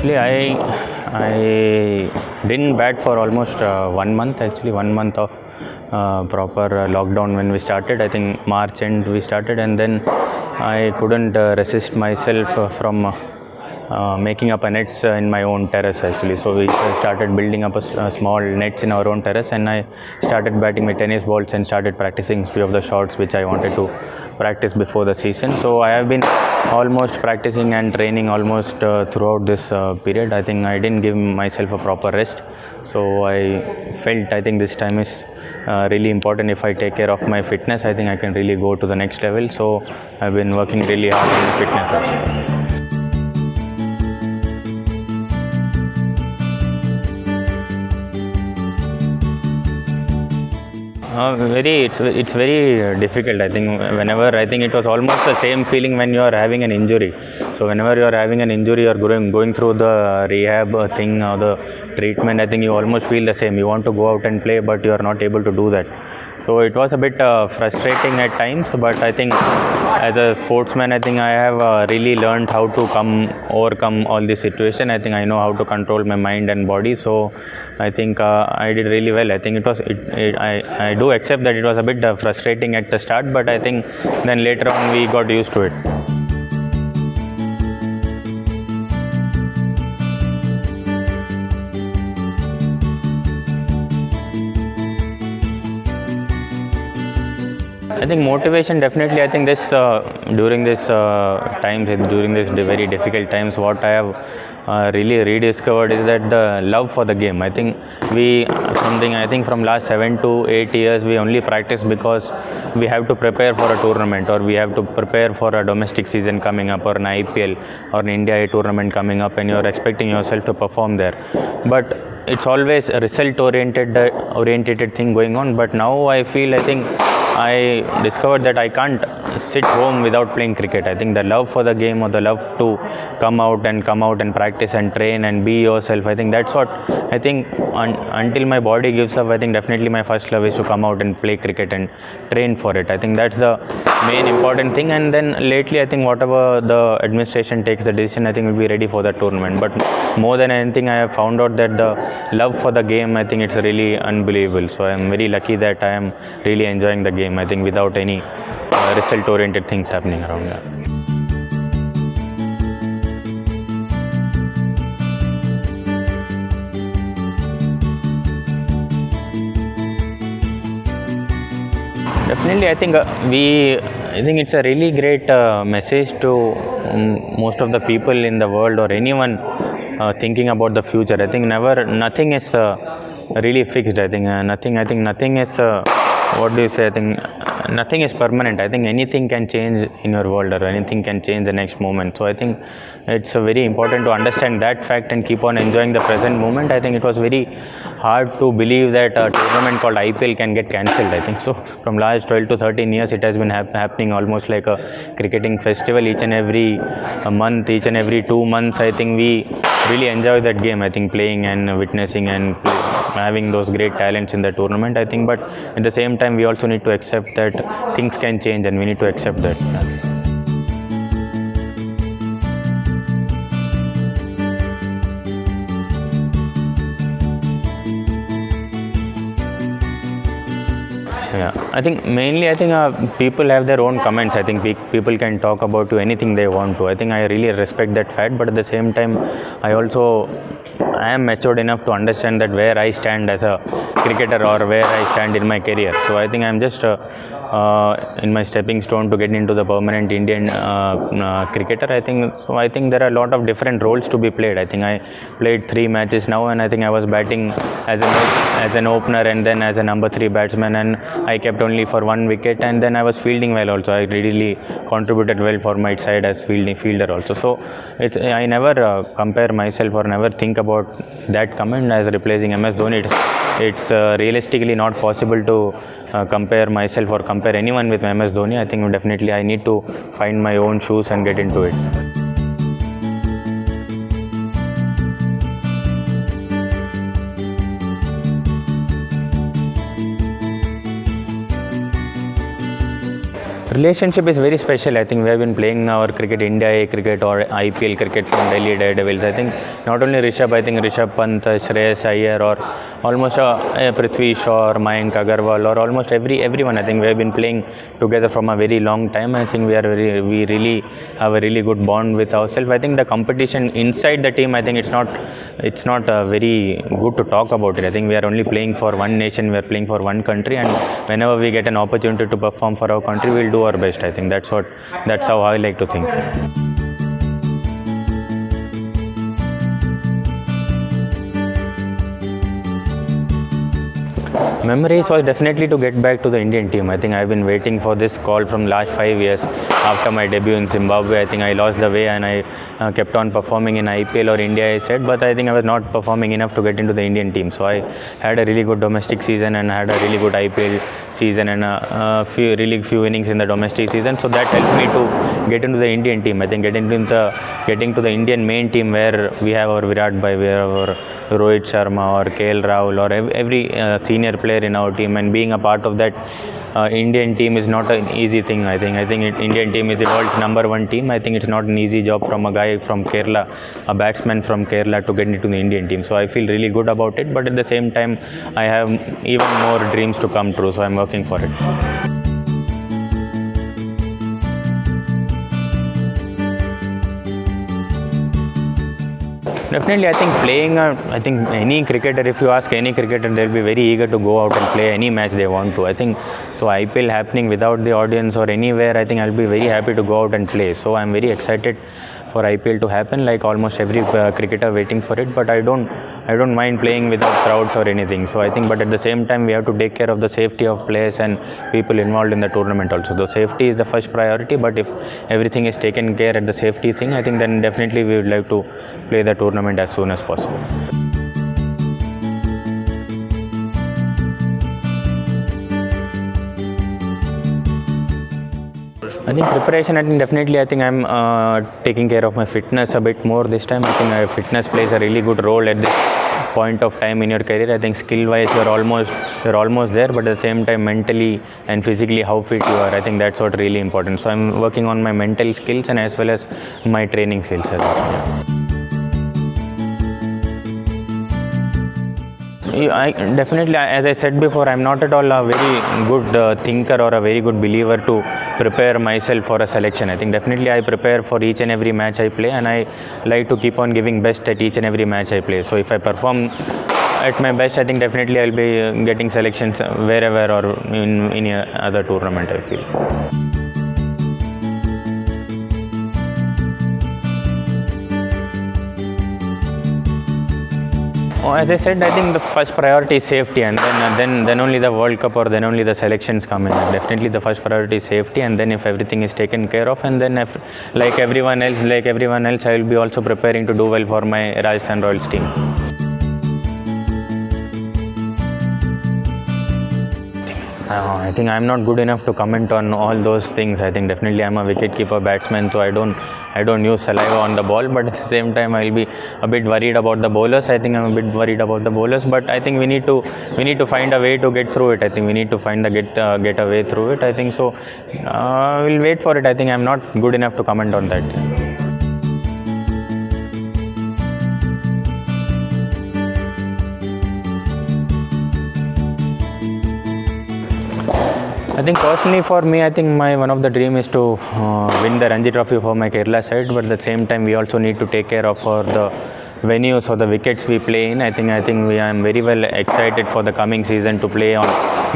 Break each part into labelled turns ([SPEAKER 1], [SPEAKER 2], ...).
[SPEAKER 1] Actually, I didn't bat for almost 1 month. Actually, 1 month of proper lockdown when we started. I think March end we started, and then I couldn't resist myself from making up a nets in my own terrace actually. So we started building up a small nets in our own terrace, and I started batting my tennis balls and started practicing few of the shots which I wanted to practice before the season. So I have been almost practicing and training almost throughout this period. I think I didn't give myself a proper rest, so I felt I think this time is really important. If I take care of my fitness, I think I can really go to the next level. So I've been working really hard on fitness also. It's very difficult. I think I think it was almost the same feeling when you are having an injury. So whenever you are having an injury or going through the rehab thing or the treatment, I think you almost feel the same. You want to go out and play, but you are not able to do that. So it was a bit frustrating at times, but I think as a sportsman, I think I have really learned how to overcome all this situation. I think I know how to control my mind and body. So I think I did really well. I think I do accept that it was a bit frustrating at the start, but I think then later on we got used to it. I think motivation definitely. I think this during this very difficult times, what I have really rediscovered is that the love for the game. I think from last 7 to 8 years we only practice because we have to prepare for a tournament, or we have to prepare for a domestic season coming up, or an IPL or an India A tournament coming up, and you're expecting yourself to perform there. But it's always a result oriented thing going on. But now I think I discovered that I can't sit home without playing cricket. I think the love for the game, or the love to come out and practice and train and be yourself, I think that's what I think until my body gives up, I think definitely my first love is to come out and play cricket and train for it. I think that's the main important thing. And then lately I think whatever the administration takes the decision, I think we'll be ready for the tournament. But more than anything, I have found out that the love for the game, I think it's really unbelievable. So I am very lucky that I am really enjoying the game, I think, without any result oriented things happening around that. Definitely, I think it's a really great message to most of the people in the world, or anyone thinking about the future. I think nothing is really fixed. I think nothing is what do you say? I think nothing is permanent. I think anything can change in your world, or anything can change the next moment. So I think it's very important to understand that fact and keep on enjoying the present moment. I think it was very hard to believe that a tournament called IPL can get cancelled. I think so. From last 12 to 13 years, it has been happening almost like a cricketing festival each and every month, each and every 2 months. I think we really enjoy that game. I think playing and witnessing and having those great talents in the tournament. I think, but at the same time, we also need to accept that things can change, and we need to accept that. Yeah, I think mainly people have their own comments. I think people can talk about you anything they want to. I think I really respect that fact, but at the same time, I am matured enough to understand that where I stand as a cricketer, or where I stand in my career. So I think I'm just in my stepping stone to get into the permanent Indian cricketer. I think there are a lot of different roles to be played. I think I played 3 matches now, and I think I was batting as an opener, and then as a number 3 batsman, and I kept only for 1 wicket, and then I was fielding well also. I really contributed well for my side as fielder also. So I never compare myself, or never think about that comment as replacing MS Dhoni. It's realistically not possible to compare myself or compare anyone with MS Dhoni. I think definitely I need to find my own shoes and get into it. Relationship is very special. I think we have been playing our cricket, India A cricket or IPL cricket from Delhi Daredevils. I think not only Rishabh, I think Rishabh Pant, Shreyas Iyer, or almost Prithvi Shaw or Mayank Agarwal, or almost everyone. I think we have been playing together from a very long time. I think we really have a really good bond with ourselves. I think the competition inside the team, I think it's not very good to talk about it. I think we are only playing for one nation, we are playing for one country, and whenever we get an opportunity to perform for our country, we'll do our best. I think that's how I like to think. Memories was definitely to get back to the Indian team. I think I've been waiting for this call from last 5 years. After my debut in Zimbabwe, I think I lost the way and I kept on performing in IPL or India, I said, but I think I was not performing enough to get into the Indian team. So I had a really good domestic season and had a really good IPL season and a few innings in the domestic season. So that helped me to get into the Indian team. I think getting to the Indian main team where we have our Virat Bhai, we have our Rohit Sharma or KL Rahul or every senior player in our team, and being a part of that Indian team is not an easy thing. I think Indian team is the world's #1 team. I think it's not an easy job from a guy from Kerala, a batsman from Kerala, to get into the Indian team. So I feel really good about it, but at the same time I have even more dreams to come true, so I'm working for it. Definitely, I think playing, I think any cricketer, if you ask any cricketer, they'll be very eager to go out and play any match they want to. I think so. IPL happening without the audience or anywhere, I think I'll be very happy to go out and play. So I'm very excited for IPL to happen, like almost every cricketer waiting for it. But I don't mind playing without crowds or anything. So I think, but at the same time, we have to take care of the safety of players and people involved in the tournament also. The safety is the first priority, but if everything is taken care at the safety thing, I think then definitely we would like to play the tournament as soon as possible. I think preparation, I think definitely, I think I'm taking care of my fitness a bit more this time. I think fitness plays a really good role at this point of time in your career. I think skill wise you're almost there, but at the same time mentally and physically how fit you are, I think that's what really important. So I'm working on my mental skills and as well as my training skills as well. Yeah. I definitely, as I said before, I'm not at all a very good thinker or a very good believer to prepare myself for a selection. I think definitely I prepare for each and every match I play, and I like to keep on giving best at each and every match I play. So if I perform at my best, I think definitely I'll be getting selections wherever or in any other tournament, I feel. As I said, I think the first priority is safety, and then only the World Cup or then only the selections come in. And definitely the first priority is safety, and then if everything is taken care of, and then if, like everyone else, I will be also preparing to do well for my Rajasthan Royals team. I think I'm not good enough to comment on all those things. I think definitely I'm a wicket-keeper batsman, so I don't use saliva on the ball, but at the same time I'll be a bit worried about the bowlers. I think I'm a bit worried about the bowlers, but I think we need to find a way to get through it. I think we need to get a way through it. I think so. We'll wait for it. I think I'm not good enough to comment on that. I think personally for me, I think one of the dream is to win the Ranji Trophy for my Kerala side, but at the same time we also need to take care of the venues or the wickets we play in. I think I am very well excited for the coming season to play on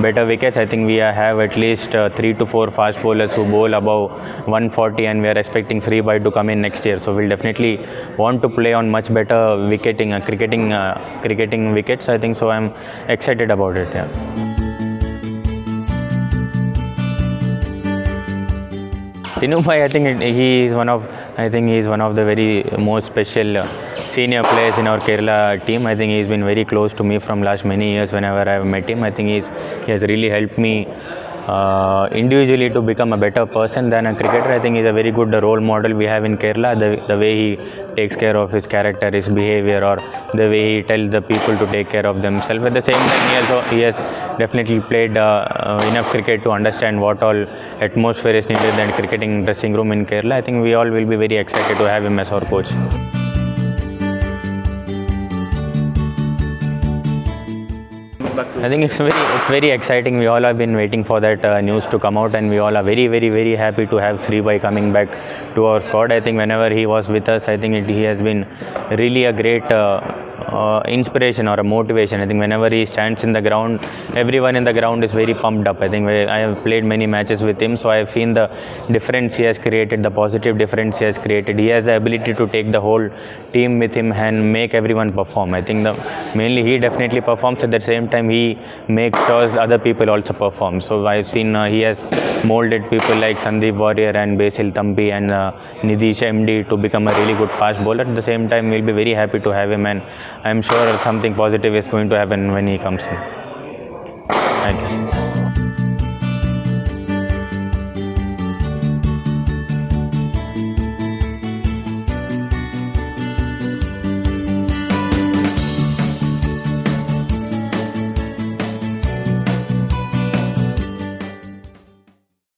[SPEAKER 1] better wickets. I think we have at least 3 to 4 fast bowlers who bowl above 140, and we are expecting Sri Bhai to come in next year. So we'll definitely want to play on much better cricketing wickets. I think so. I'm excited about it. Yeah. Tinu Bhai, I think he is one of the very most special senior players in our Kerala team. I think he's been very close to me from last many years whenever I have met him. I think he has really helped me individually to become a better person than a cricketer. I think he's a very good role model we have in Kerala. The way he takes care of his character, his behavior, or the way he tells the people to take care of themselves. At the same time, he has definitely played enough cricket to understand what all atmosphere is needed in cricketing dressing room in Kerala. I think we all will be very excited to have him as our coach. I think it's very exciting. We all have been waiting for that news to come out, and we all are very happy to have Sribai coming back to our squad. I think whenever he was with us, I think he has been really a great inspiration or a motivation. I think whenever he stands in the ground, everyone in the ground is very pumped up. I think I have played many matches with him, so I have seen the difference he has created, the positive difference he has created. He has the ability to take the whole team with him and make everyone perform. I think mainly he definitely performs. At the same time, he makes sure other people also perform. So I have seen he has molded people like Sandeep Warrior and Basil Thampi and Nidish MD to become a really good fast bowler. At the same time, we'll be very happy to have him, and I'm sure something positive is going to happen when he comes in. Thank you.